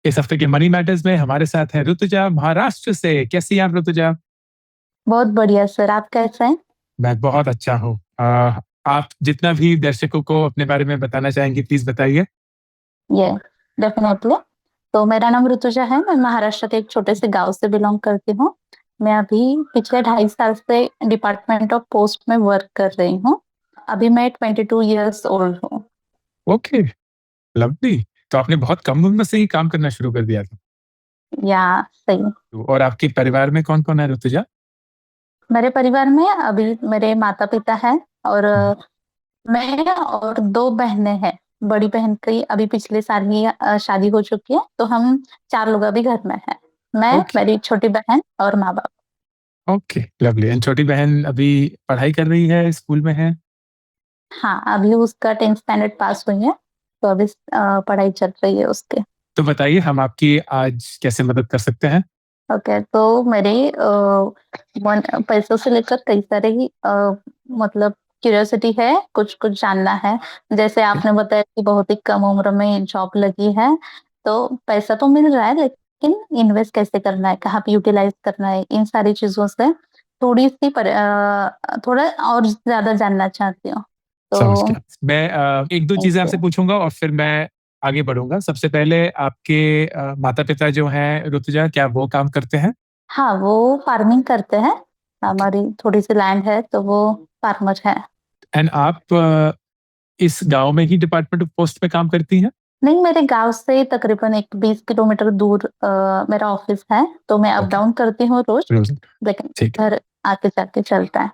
इस हफ्ते के मनी मैटर्स में हमारे साथ है ऋतुजा महाराष्ट्र से। कैसी हैं आप ऋतुजा? बहुत बढ़िया सर। आप कैसे हैं? मैं बहुत अच्छा हूँ। आप जितना भी दर्शकों को अपने बारे में बताना चाहेंगे प्लीज बताइए। ये डेफिनेटली। तो मेरा नाम ऋतुजा है। मैं महाराष्ट्र के एक छोटे से गांव से बिलोंग करती हूँ। मैं अभी पिछले 2.5 साल से डिपार्टमेंट ऑफ पोस्ट में वर्क कर रही हूँ। अभी मैं 22 ईयर्स ओल्ड हूँ। Okay, lovely. तो आपने बहुत कम उम्र से ही काम करना शुरू कर दिया था। या सही। और आपके परिवार में कौन कौन है ऋतुजा? मेरे परिवार में अभी मेरे माता पिता हैं और मैं और 2 बहनें हैं। बड़ी बहन की अभी पिछले साल ही शादी हो चुकी है, तो हम 4 लोग अभी घर में हैं। मैं, ओके। मेरी छोटी बहन और माँ बाप। Okay, lovely. एंड छोटी बहन अभी पढ़ाई कर रही है, स्कूल में है? हाँ, अभी उसका 10th स्टैंडर्ड पास हुई है, तो अभी पढ़ाई चल रही है उसके। तो बताइए हम आपकी आज कैसे मदद कर सकते हैं। ओके, तो मेरे पैसों से लेकर कई सारे ही मतलब क्यूरियोसिटी है, कुछ कुछ जानना है। जैसे आपने बताया कि बहुत ही कम उम्र में जॉब लगी है, तो पैसा तो मिल रहा है, लेकिन इन्वेस्ट कैसे करना है, कहाँ पे यूटिलाइज करना है, इन सारी चीजों से थोड़ा और ज्यादा जानना चाहती हूँ। समझ तो गया। मैं एक दो चीजें आपसे पूछूंगा और फिर मैं आगे बढ़ूंगा। सबसे पहले आपके माता पिता जो हैं ऋतुजा, क्या वो काम करते हैं? हाँ, वो फार्मिंग करते हैं। हमारी थोड़ी सी लैंड है, तो वो फार्मर है। एंड आप इस गांव में ही डिपार्टमेंट ऑफ पोस्ट में काम करती हैं? नहीं, मेरे गांव से तकरीबन एक 20 किलोमीटर दूर मेरा ऑफिस है, तो मैं अप ओके, डाउन करती हूँ रोज। रोज। लेकिन ठीक है। घर आके जाके चलता है।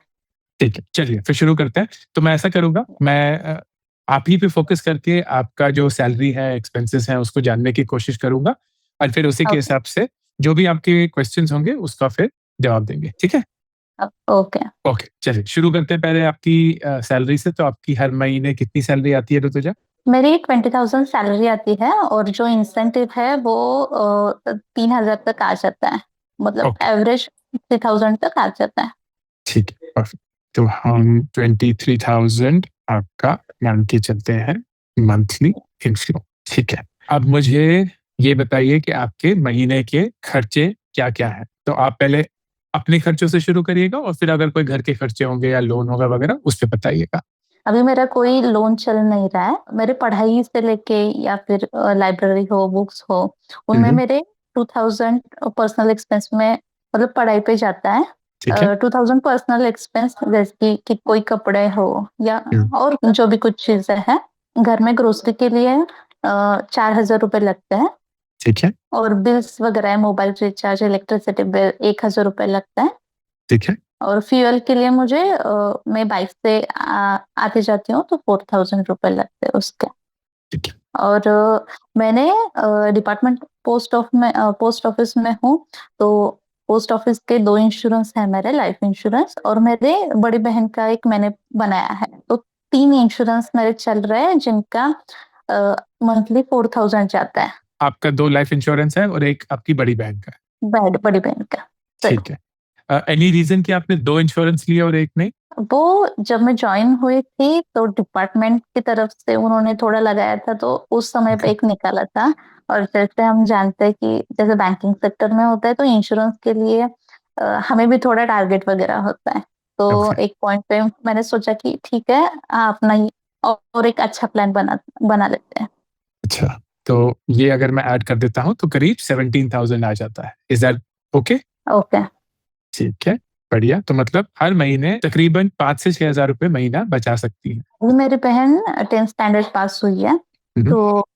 ठीक है, चलिए फिर शुरू करते हैं। तो मैं ऐसा करूंगा, मैं आप ही पे फोकस करके आपका जो सैलरी है, एक्सपेंसेस हैं, उसको जानने की कोशिश करूंगा और फिर उसी के ओके। हिसाब से जो भी आपके क्वेश्चंस होंगे उसका फिर जवाब देंगे। ठीक है? ओके। ओके, चलिए शुरू करते हैं पहले आपकी सैलरी से। तो आपकी हर महीने कितनी सैलरी आती है ऋतुजा? मेरी 20,000 सैलरी आती है, और जो इंसेंटिव है वो 3,000 तक आ जाता है। मतलब ओके, एवरेज 3,000 तक आ जाता है। ठीक है, परफेक्ट। तो हम 23,000 आपका मान के चलते हैं मंथली इनफ्लो। ठीक है। अब मुझे ये बताइए कि आपके महीने के खर्चे क्या क्या हैं। तो आप पहले अपने खर्चों से शुरू करिएगा और फिर अगर कोई घर के खर्चे होंगे या लोन होगा वगैरह उस पे बताइएगा। अभी मेरा कोई लोन चल नहीं रहा है। मेरे पढ़ाई से लेके या फिर लाइब्रेरी हो, बुक्स हो, उनमें हम्म, मेरे 2,000 पर्सनल एक्सपेंस में, मतलब पढ़ाई पे जाता है। ठीक है। 2,000 पर्सनल एक्सपेंस, जैसे कि कोई कपड़े हो या और जो भी कुछ चीजें हैं। घर में ग्रोसरी के लिए 4,000 रुपये लगते हैं। ठीक है। और बिल्स वगैरह है, मोबाइल रिचार्ज, इलेक्ट्रिसिटी बिल, 1,000 रुपये लगता है। ठीक है। और फ्यूल के लिए मुझे मैं बाइक से आती जाती हूँ, तो 4,000 रुपये लगते हैं उसके। ठीक है। और मैंने डिपार्टमेंट पोस्ट ऑफिस में हूँ, तो पोस्ट ऑफिस के 2 इंश्योरेंस है मेरे, लाइफ इंश्योरेंस, और मेरे बड़ी बहन का एक मैंने बनाया है। तो 3 इंश्योरेंस मेरे चल रहे हैं, जिनका मंथली 4,000 जाता है। आपका 2 लाइफ इंश्योरेंस है और एक आपकी बड़ी बहन का है। बड़ी बहन का। सही। ठीक है। एनी रीजन कि आपने 2 इंश्योरेंस लिए और एक नहीं? वो जब मैं ज्वाइन हुई थी, तो डिपार्टमेंट की तरफ से उन्होंने थोड़ा लगाया था, तो उस समय पे ओके। एक निकाला था। और जैसे हम जानते हैं कि जैसे बैंकिंग सेक्टर में होता है, तो इंश्योरेंस के लिए हमें भी थोड़ा टारगेट वगैरह होता है। तो ओके। एक पॉइंट पे मैंने सोचा कि ठीक है, अपना ही और एक अच्छा प्लान बना बना लेते हैं। अच्छा, तो ये अगर मैं ऐड कर देता हूँ तो करीब 17,000 आ जाता है। Is that okay? ओके। ठीक है, बढ़िया। तो मतलब हर महीने तकरीबन 5 से 6,000 रुपए महीना बचा सकती हैं। अभी मेरी बहन 10th स्टैंडर्ड पास हुई है, हम्म, तो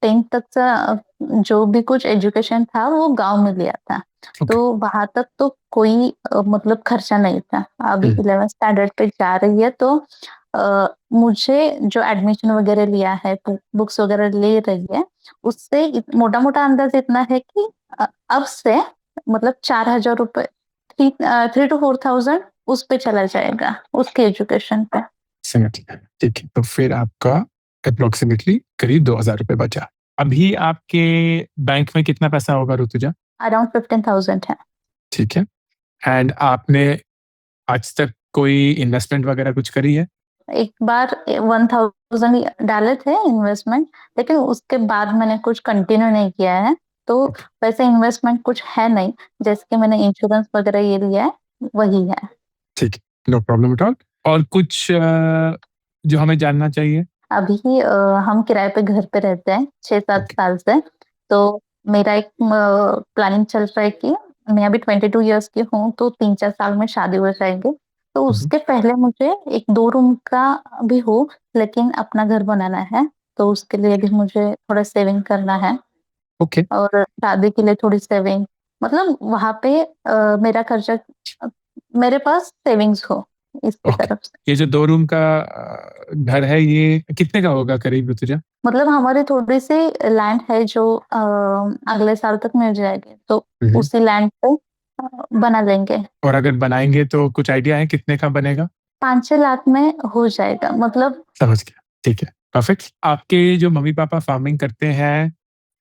10th तक का जो भी कुछ एजुकेशन था वो गांव में लिया था। ओके। तो वहां तक तो कोई मतलब खर्चा नहीं था। अभी हम्म, 11th स्टैंडर्ड पे जा रही है, तो मुझे जो एडमिशन वगैरह लिया है, बुक्स वगैरह ले रही है, उससे मोटा मोटा अंदाज इतना है कि अब से मतलब 4,000 रुपये, 3 to 4,000 उस पे चला जाएगा, उसके एजुकेशन पे। समझ गया। ठीक है, तो फिर आपका अप्रोक्सीमेटली करीब 2,000 रुपए बचा। अभी आपके बैंक में कितना पैसा होगा ऋतुजा? अराउंड 15,000 है। ठीक है। एंड आपने आज तक कोई इन्वेस्टमेंट वगैरह कुछ करी है? एक बार 1000 डाले थे इन्वेस्टमेंट, लेकिन उसके बाद मैंने कुछ कंटिन्यू नहीं किया है। तो ओके, वैसे इन्वेस्टमेंट कुछ है नहीं, जैसे कि मैंने इंश्योरेंस वगैरह ये लिया है, वही है। ठीक है, नो प्रॉब्लम एट ऑल। और कुछ जो हमें जानना चाहिए? अभी हम किराए पे घर पे रहते हैं 6-7 ओके। साल से। तो मेरा एक प्लानिंग चल रहा है कि मैं अभी 22 इयर्स की हूँ, तो 3-4 साल में शादी हो जाएगी। तो हुँ, हुँ। उसके पहले मुझे एक 2 रूम का भी हो, लेकिन अपना घर बनाना है। तो उसके लिए भी मुझे थोड़ा सेविंग करना है, ओके, और शादी के लिए थोड़ी सेविंग, मतलब वहाँ पे मेरा खर्चा, अ, मेरे पास सेविंग्स हो इसकी ओके। तरफ से। ये जो 2 रूम का घर है, ये कितने का होगा करीब ऋतुजा? मतलब हमारी थोड़ी-सी लैंड है जो अगले साल तक मिल जाएगी, तो हुँ, हुँ। उसी लैंड पे बना लेंगे। और अगर बनाएँगे तो कुछ आइडिया है कितने का बनेगा? 5-6 लाख में हो जाएगा, मतलब समझ गया, ठीक है, परफेक्ट। आपके जो मम्मी-पापा फार्मिंग करते हैं,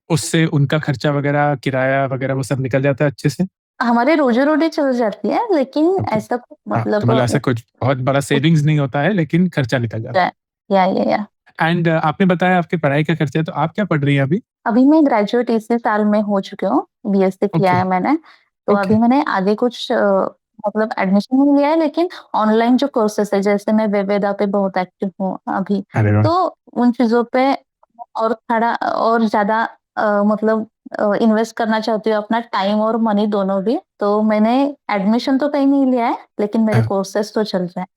उससे उनका खर्चा वगैरह, किराया वगैरह वो सब निकल जाता है अच्छे से? हमारी रोज़ी-रोटी चल जाती है, लेकिन ओके। ऐसा हाँ, तो मतलब मतलब ऐसा कुछ बहुत बड़ा उस सेविंग्स नहीं होता है, लेकिन खर्चा निकल जाता है, या। है। एंड आपने बताया आपकी पढ़ाई का खर्चा है, तो आप क्या पढ़ रही हैं अभी? अभी मैं ग्रेजुएट इसी साल में हो चुकी हूँ, बीएससी किया ओके, है मैंने। तो ओके। अभी मैंने आगे कुछ मतलब एडमिशन नहीं लिया है, लेकिन ऑनलाइन जो कोर्सेज़ है, जैसे मैं वेबवेदा पे बहुत एक्टिव हूँ अभी, अरे वाह! तो उन चीज़ों पे और ज़्यादा मतलब इन्वेस्ट करना चाहती हूँ, अपना टाइम और मनी दोनों भी। तो मैंने एडमिशन तो कहीं नहीं लिया है, लेकिन मेरे अ, कोर्सेज़ तो चल रहे हैं।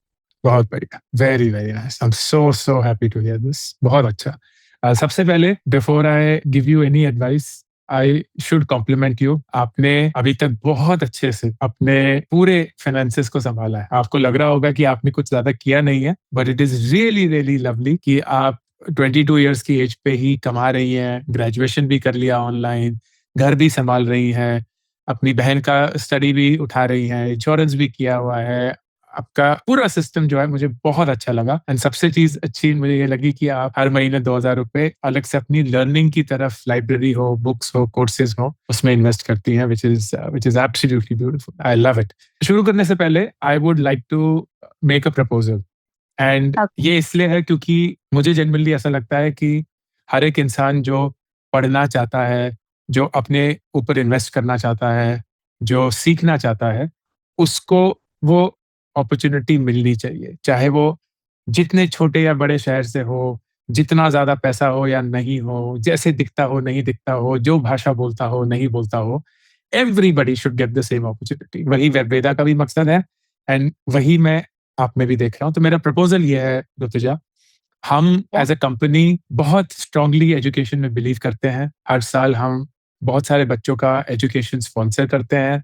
बहुत बढ़िया। Very, very nice. I am so, so happy to hear this. बहुत अच्छा। सबसे पहले before I give you any advice, I should compliment you. आपने अभी तक बहुत अच्छे से अपने पूरे फाइनेंसेस को सँभाला है। आपको लग रहा होगा कि आपने कुछ ज़्यादा किया नहीं है, but it is really, really lovely कि आप 22 इयर्स की एज पे ही कमा रही हैं, ग्रेजुएशन भी कर लिया ऑनलाइन, घर भी सँभाल रही हैं, अपनी बहन का स्टडी भी उठा रही हैं, इंश्योरेंस भी किया हुआ है। आपका पूरा सिस्टम जो है मुझे बहुत अच्छा लगा। एंड सबसे चीज़ अच्छी मुझे ये लगी कि आप हर महीने ₹2000 अलग से अपनी लर्निंग की तरफ, लाइब्रेरी हो, बुक्स हो, कोर्सेज़ हो, उसमें इन्वेस्ट करती हैं, which is absolutely beautiful. I love it. शुरू करने से पहले I would like to make a proposal. And okay, ये इसलिए है क्योंकि मुझे जनरली ऐसा लगता है कि हर एक इंसान जो पढ़ना चाहता है, जो अपने ऊपर इन्वेस्ट करना चाहता है, जो सीखना चाहता है, उसको वो अपॉर्च्युनिटी मिलनी चाहिए। चाहे वो जितने छोटे या बड़े शहर से हो, जितना ज़्यादा पैसा हो या नहीं हो, जैसे दिखता हो, नहीं दिखता हो, जो भाषा बोलता हो, नहीं बोलता हो, everybody should get the same opportunity. वही वेदा का भी मकसद है एंड वही मैं आप में भी देख रहा हूँ। तो मेरा प्रपोज़ल ये है ऋतुजा, हम या एज़ अ कंपनी बहुत स्ट्रांगली एजुकेशन में बिलीव करते हैं। हर साल हम बहुत सारे बच्चों का एजुकेशन स्पॉन्सर करते हैं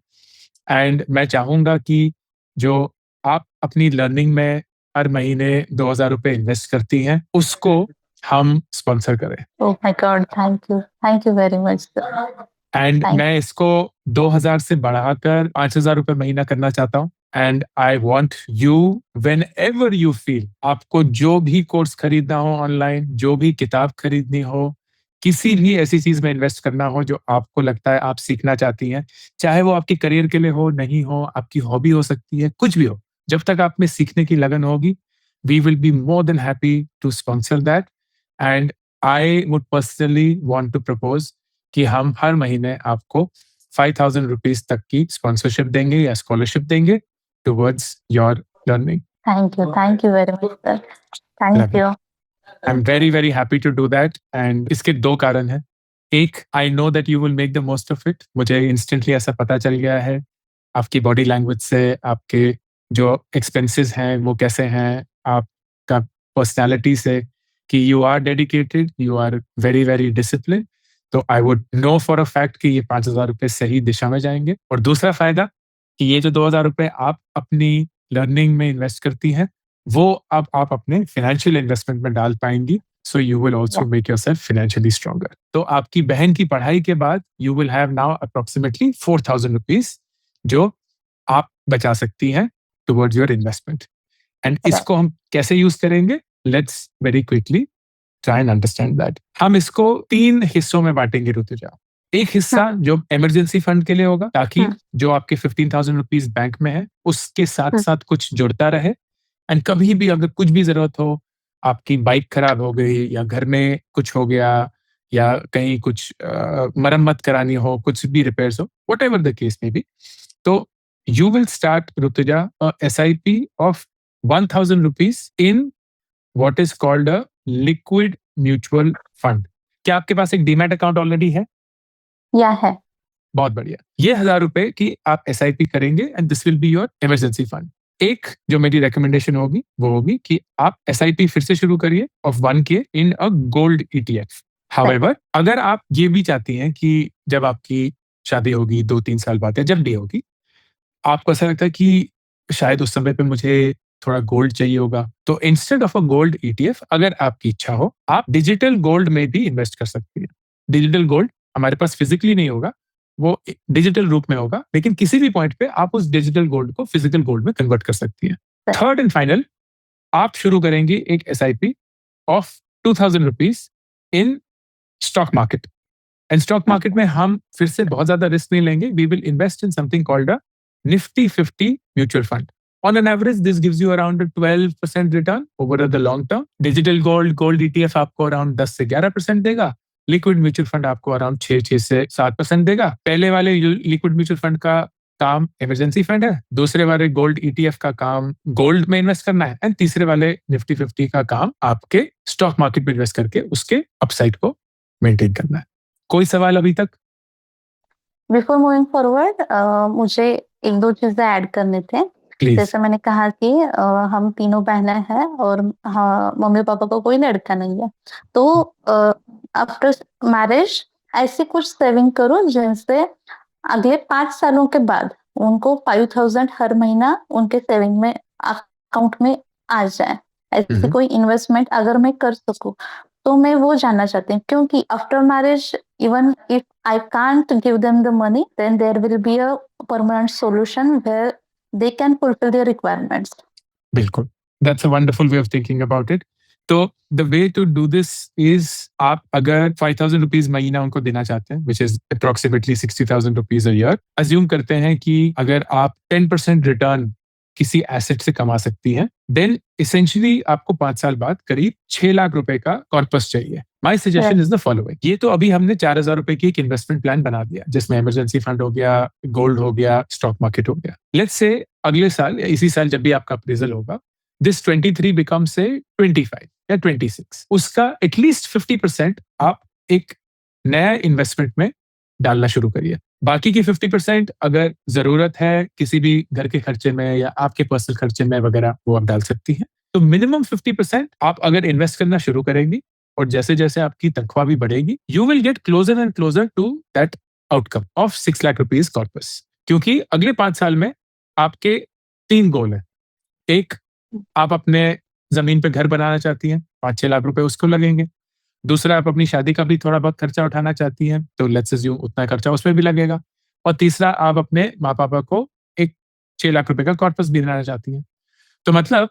एंड मैं चाहूँगा कि जो आप अपनी लर्निंग में हर महीने ₹2000 इन्वेस्ट करती हैं, उसको हम स्पॉन्सर करें। Oh my God! Thank you very much sir. And thank मैं इसको 2000 से बढ़ाकर ₹5000 महीना करना चाहता हूँ। And I want you whenever you feel आपको जो भी कोर्स खरीदना हो ऑनलाइन, जो भी किताब खरीदनी हो, किसी भी ऐसी चीज़ में इन्वेस्ट करना हो जो आपको लगता है आप सीखना चाहती हैं, चाहे वो आपके करियर के लिए हो, नहीं हो, आपकी हॉबी हो सकती है, कुछ भी हो। जब तक आप में सीखने की लगन होगी, we will be more than happy to sponsor that and I would personally want to propose कि हम हर महीने आपको ₹5000 तक की स्पॉन्सरशिप देंगे या स्कॉलरशिप देंगे towards your learning. Thank you very much sir. Thank love it. You. I am very, very happy to do that and इसके 2 कारण हैं। एक, I know that you will make the most of it. मुझे instantly ऐसा पता चल गया है, आपकी बॉडी लैंग्वेज से, आपके जो एक्सपेंसेस हैं, वो कैसे हैं, आपका पर्सनैलिटी से कि you are dedicated, you are very, very disciplined. तो I would know for a fact कि ये ₹5000 सही दिशा में जाएँगे। और दूसरा फ़ायदा कि ये जो ₹2000 आप अपनी लर्निंग में इन्वेस्ट करती हैं, वो अब आप अपने फाइनेंशियल इन्वेस्टमेंट में डाल पाएँगी, सो यू विल या also make yourself financially stronger. तो आपकी बहन की पढ़ाई के बाद you will have now approximately ₹4000 जो आप बचा सकती हैं towards your investment. And right. इसको हम कैसे यूज़ करेंगे? Let's very quickly try and understand that. हम इसको 3 हिस्सों में बाँटेंगे ऋतुजा। एक हुँ, हिस्सा जो इमरजेंसी फंड के लिए होगा, ताकि हुँ, जो आपके ₹15,000 बैंक में है, उसके हुँ, साथ-साथ कुछ जुड़ता रहे। एंड कभी भी अगर कुछ भी ज़रूरत हो, आपकी बाइक खराब हो गई या घर में कुछ हो गया या कहीं कुछ मरम्मत करानी हो, कुछ भी रिपेयर्स हो, whatever the case may be, तो you will start, Rutuja, a SIP of 1,000 rupees in what is called a liquid mutual fund. क्या आपके पास एक डीमैट अकाउंट ऑलरेडी है? या है। बहुत बढ़िया। ये 1,000 रुपए की आप एसआईपी करेंगे and this will be your emergency fund. एक जो मेरी रिकमेंडेशन होगी वो होगी कि आप एसआईपी फिर से शुरू करिए of 1K in a gold ETF. However, अगर आप ये भी चाहती हैं कि जब आपकी शादी होगी 2-3 साल बाद या जब भी होगी, आपको ऐसा लगता है कि शायद उस समय पे मुझे थोड़ा गोल्ड चाहिए होगा, तो instead of a gold ETF, अगर आपकी इच्छा हो, आप डिजिटल गोल्ड में भी इन्वेस्ट कर सकती हैं। डिजिटल गोल्ड हमारे पास फिजिकली नहीं होगा, वो डिजिटल रूप में होगा, लेकिन किसी भी पॉइंट पे आप उस डिजिटल गोल्ड को फिजिकल गोल्ड में कन्वर्ट कर सकती हैं। थर्ड एंड फाइनल, आप शुरू करेंगी एक SIP of 2,000 rupees in stock market. And stock market में हम फिर से बहुत ज्यादा रिस्क नहीं लेंगे। We will invest in something called a Nifty 50 mutual fund. On an average, this gives you around a 12% return over the long term. Digital gold ETF आपको around 10 से 11% देगा। लिक्विड म्यूचुअल फंड आपको around 6 से 7% देगा। पहले वाले liquid mutual fund का काम इमरजेंसी फंड है, दूसरे वाले गोल्ड ईटीएफ का काम गोल्ड में इन्वेस्ट करना है, एंड तीसरे वाले निफ्टी 50 का काम आपके स्टॉक मार्केट में इन्वेस्ट करके उसके अपसाइड को मेंटेन करना है। कोई सवाल अभी तक? बिफोर मूविंग फॉरवर्ड, मुझे एक दो चीजें ऐड करने थे। प्लीज। जैसे मैंने कहा कि हम तीनों बहनें हैं और हाँ, मम्मी पापा को कोई लड़का नहीं है, तो आफ्टर मैरिज ऐसी कुछ सेविंग करो जिनसे अगले 5 सालों के बाद उनको 5,000 हर महीना उनके सेविंग में अकाउंट में आ जाए। ऐसी कोई इन्वेस्टमेंट अगर मैं कर सकूं तो मैं वो जानना चाहती हूँ, क्योंकि after marriage even if I can't give them the money, then there will be a permanent solution where they can fulfill their requirements. बिल्कुल, that's a wonderful way of thinking about it. तो the way to do this is, आप अगर 5,000 rupees महीना उनको देना चाहते हैं, which is approximately 60,000 rupees a year, assume करते हैं कि अगर आप 10% रिटर्न किसी एसेट से कमा सकती हैं, देन इसेंशियली आपको 5 साल बाद करीब 6 लाख रुपए का कॉर्पस चाहिए। My suggestion is the following. ये तो अभी हमने 4,000 रुपए की एक इन्वेस्टमेंट प्लान बना दिया, जिसमें इमरजेंसी फंड हो गया, गोल्ड हो गया, स्टॉक मार्केट हो गया। लेट्स से अगले साल या इसी साल जब भी आपका अप्रेजल होगा, दिस 23 बिकम से 25 या 26, उसका एटलीस्ट 50% आप एक नया इन्वेस्टमेंट में डालना शुरू करिए। बाकी की 50% अगर जरूरत है किसी भी घर के खर्चे में या आपके पर्सनल खर्चे में वगैरह, वो आप डाल सकती हैं। तो मिनिमम 50% आप अगर इन्वेस्ट करना शुरू करेंगी और जैसे जैसे आपकी तनख्वाह भी बढ़ेगी, you will get closer and closer to that outcome of 6 lakh rupees corpus. क्योंकि अगले 5 साल में आपके 3 गोल हैं। एक, आप अपने जमीन पे घर बनाना चाहती हैं, 5-6 लाख रुपए उसको लगेंगे। दूसरा, आप अपनी शादी का भी थोड़ा बहुत खर्चा उठाना चाहती हैं, तो लेट्स अज्यूम उतना खर्चा उसमें भी लगेगा। और तीसरा, आप अपने माँ पापा को एक 6 लाख रुपए का कॉर्पस भी देना चाहती हैं। तो मतलब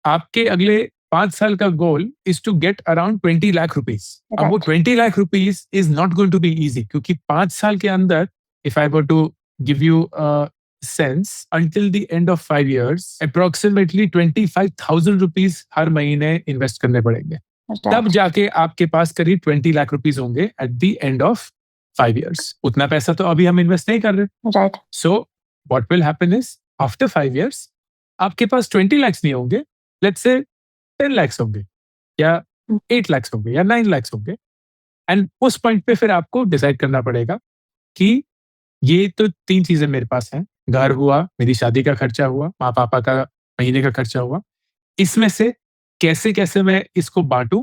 आपके अगले 5 साल का goal is to get around 20 lakh rupees. अब वो 20 lakh rupees is not going to be easy, क्योंकि 5 साल के अंदर, if I were to give you sense, until the end of 5 years, approximately 25,000 rupees हर महीने इन्वेस्ट करने पड़ेंगे। तब जाके आपके पास करीब 20 लाख रुपीज होंगे at the end of 5 years। उतना पैसा तो अभी हम इन्वेस्ट नहीं कर रहे। Right. So what will happen is, after 5 years आपके पास 20 lakhs नहीं होंगे, लेट्स से 10 lakhs होंगे या 8 lakhs होंगे या 9 lakhs होंगे। एंड उस पॉइंट पे फिर आपको डिसाइड करना पड़ेगा कि ये तो 3 चीजें मेरे पास हैं, घर हुआ, मेरी शादी का खर्चा हुआ, माँ पापा का महीने का खर्चा हुआ, इसमें से कैसे कैसे मैं इसको बांटूं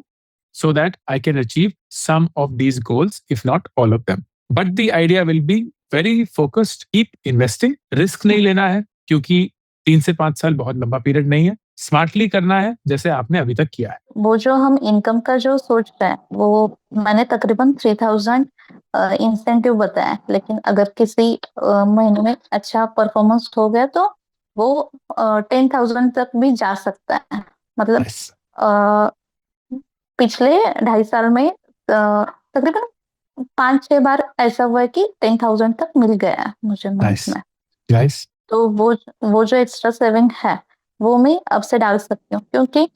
so that I can achieve some of these goals, if not all of them. But the idea will be very focused, keep investing, risk नहीं लेना है, क्योंकि 3 से 5 साल बहुत लंबा पीरियड नहीं है। स्मार्टली करना है, जैसे आपने अभी तक किया है। वो जो हम इनकम का जो सोच रहे हैं, वो मैंने तकरीबन 3,000 इंसेंटिव बताया, लेकिन अगर किसी महीने में अच्छा परफॉर्मेंस हो गया तो वो 10,000 तक भी जा सकता है। मतलब Yes. पिछले 2.5 साल में तकरीबन 5-6 बार ऐसा हुआ है कि 10,000 तक मिल गया है मुझे मंथ Nice. में। Nice. तो वो जो एक्स्ट्रा सेविंग है वो मैं अब से डाल सकती हूँ, क्योंकि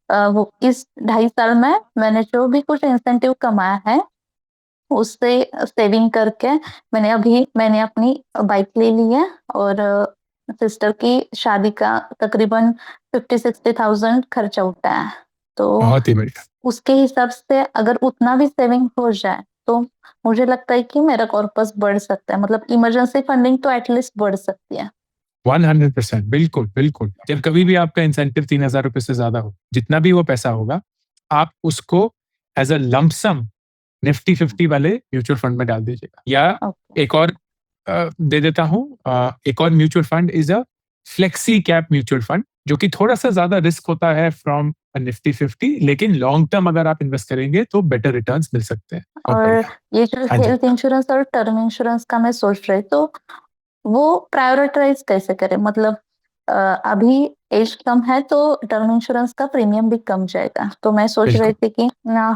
वो इस 2.5 साल में मैंने जो भी कुछ इंसेंटिव कमाया है, उससे सेविंग करके मैंने अपनी बाइक ले ली है, और सिस्टर की शादी का तकरीबन 50-60,000 खर्चा उठा है। तो बहुत ही बढ़िया। उसके हिसाब से अगर उतना भी सेविंग हो जाए, तो मुझे लगता है कि मेरा कॉर्पस बढ़ सकता है, मतलब इमरजेंसी फंडिंग तो एटलीस्ट बढ़ सकती है। 100% बिल्कुल, बिल्कुल। जब कभी भी आपका इंसेंटिव 3,000 रुपए से ज़्यादा हो, जितना भी वो पैसा होगा, आप उसको as a lump sum Nifty 50 वाले म्यूचुअल फंड में डाल दीजिएगा। या ओके। एक और दे देता हूँ, एक और mutual fund is a flexi cap mutual fund, जो कि थोड़ा-सा ज़्यादा रिस्क होता है फ्रॉम अ निफ्टी 50, लेकिन लॉन्ग टर्म अगर आप इन्वेस्ट करेंगे तो बेटर रिटर्न्स मिल सकते हैं। बहुत और बढ़िया। ये जो हाँ जी। हेल्थ इंश्योरेंस और टर्म इंश्योरेंस का मैं सोच रही, तो वो प्रायोरिटाइज़ कैसे करें? मतलब अभी एज कम है, तो टर्म इंश्योरेंस का प्रीमियम भी कम जाएगा। तो मैं सोच रही बिल्कुल। थी कि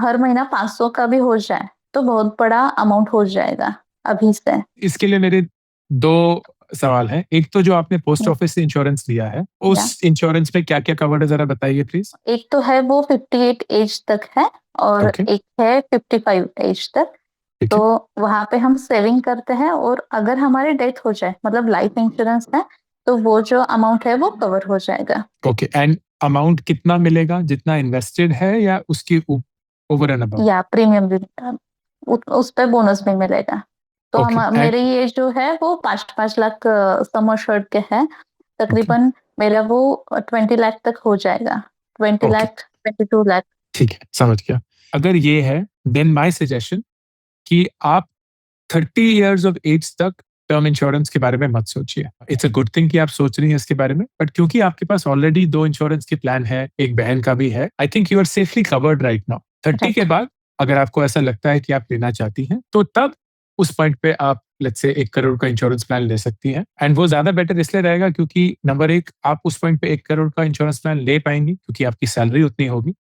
हर महीना 500 का भी हो जाए, तो बहुत बड़ा अमाउंट हो जाएगा अभी से। इसके लिए मेरे 2 सवाल हैं। एक तो जो आपने पोस्ट या ऑफिस से इंश्योरेंस लिया है, या उस इंश्योरेंस में क्या-क्या कवर्ड है ज़रा बताइए प्लीज़? एक तो है वो 58 एज तक है, और ओके, एक है 55 एज तक। ठीक तो है। वहाँ पे हम सेविंग करते हैं, और अगर हमारी डेथ हो जाए, मतलब लाइफ इंश्योरेंस है, तो वो जो अमाउंट है वो कवर हो जाएगा। ओके, एंड अमाउंट कितना मिलेगा? जितना इन्वेस्टेड है या उसकी ओवर एंड अबव? या प्रीमियम भी उस पे बोनस भी मिलेगा। तो ओके, एंड मेरे ये जो है वो 5-5 लाख सम एश्योर्ड के हैं। ओके, तकरीबन मेरा वो 20 लाख तक हो जाएगा। 20 ओके, लाख, 22 लाख। ठीक है, समझ गया। अगर ये है, देन माय सजेशन कि आप 30 इयर्स ऑफ एज तक टर्म इंश्योरेंस के बारे में मत सोचिए। इट्स अ गुड थिंग कि आप सोच रही हैं इसके बारे में, बट क्योंकि आपके पास ऑलरेडी 2 इंश्योरेंस के प्लान है, एक बहन का भी है, I think you are safely covered right now. 30 के राइट। बाद अगर आपको ऐसा लगता है कि आप लेना चाहती हैं, तो तब उस पॉइंट पे आप लेट्स से 1 करोड़ का इंश्योरेंस प्लान ले सकती हैं, एंड वो ज़्यादा बेटर इसलिए रहेगा क्योंकि नंबर 1 आप उस पॉइंट पे 1 करोड़ का इंश्योरेंस प्लान ले पाएँगी क्योंकि आपकी सैलरी उतनी होगी।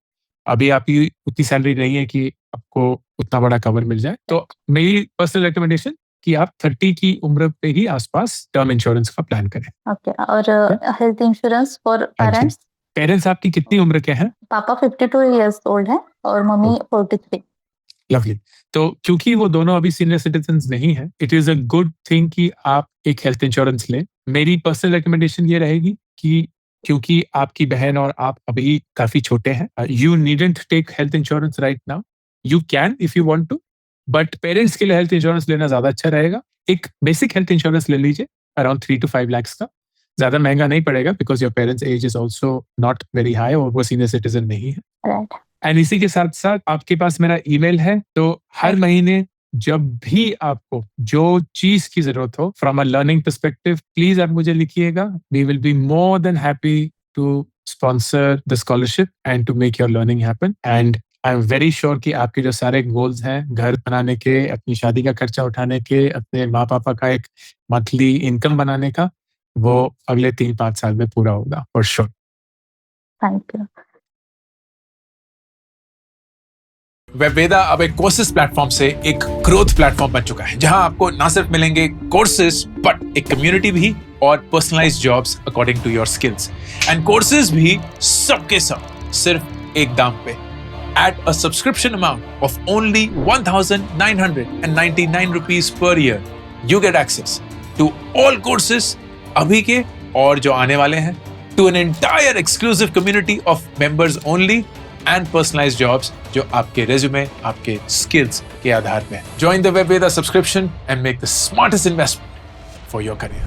अभी आपकी उतनी सैलरी नहीं है कि आपको उतना बड़ा कवर मिल जाए। तो मेरी पर्सनल रिकमेंडेशन कि आप 30 की उम्र पे ही आस-पास टर्म इंश्योरेंस का प्लान करें। ओके। और ठीक है? हेल्थ इंश्योरेंस फॉर हाँ जी। पेरेंट्स? पेरेंट्स आपकी कितनी उम्र के हैं? पापा 52 इयर्स ओल्ड है, और मम्मी ओके, 43। लवली। तो क्योंकि वो दोनों अभी सीनियर सिटीज़न्स नहीं हैं, it is a good thing कि आप एक हेल्थ इंश्योरेंस लें। मेरी पर्सनल रिकमेंडेशन ये रहेगी कि क्योंकि आपकी बहन और आप अभी काफ़ी छोटे हैं, you needn't take health insurance right now. You can if you want to, but parents के लिए हेल्थ इंश्योरेंस लेना ज़्यादा अच्छा रहेगा। एक बेसिक हेल्थ इंश्योरेंस ले लीजिए अराउंड 3 टू 5 लाख्स का। ज़्यादा महँगा नहीं पड़ेगा because your parents age is also not very high और वो सीनियर सिटीज़न नहीं है। राइट। एंड इसी के साथ-साथ आपके पास मेरा ईमेल है, तो हर राइट। महीने जब भी आपको जो चीज़ की ज़रूरत हो from a learning perspective, please आप मुझे लिखिएगा। We will be more than happy to sponsor the scholarship and to make your learning happen, and I am very sure कि आपके जो सारे गोल्स हैं, घर बनाने के, अपनी शादी का खर्चा उठाने के, अपने माँ-पापा का एक मंथली इनकम बनाने का, वो अगले 3-5 साल में पूरा होगा for sure. Thank you. WebVeda अब एक कोर्सेज प्लेटफॉर्म से एक ग्रोथ प्लेटफॉर्म बन चुका है, जहां आपको ना सिर्फ मिलेंगे कोर्सेज बट एक कम्युनिटी भी और personalised jobs according to your skills, and courses भी सबके सब सिर्फ एक दाम पे। At a subscription amount of only 1,999 rupees per year, you get access to all courses अभी के और जो आने वाले हैं, to an entire exclusive community of members only and personalized jobs जो आपके resume, आपके skills के आधार पे हैं। Join the Webveda subscription and make the smartest investment for your career.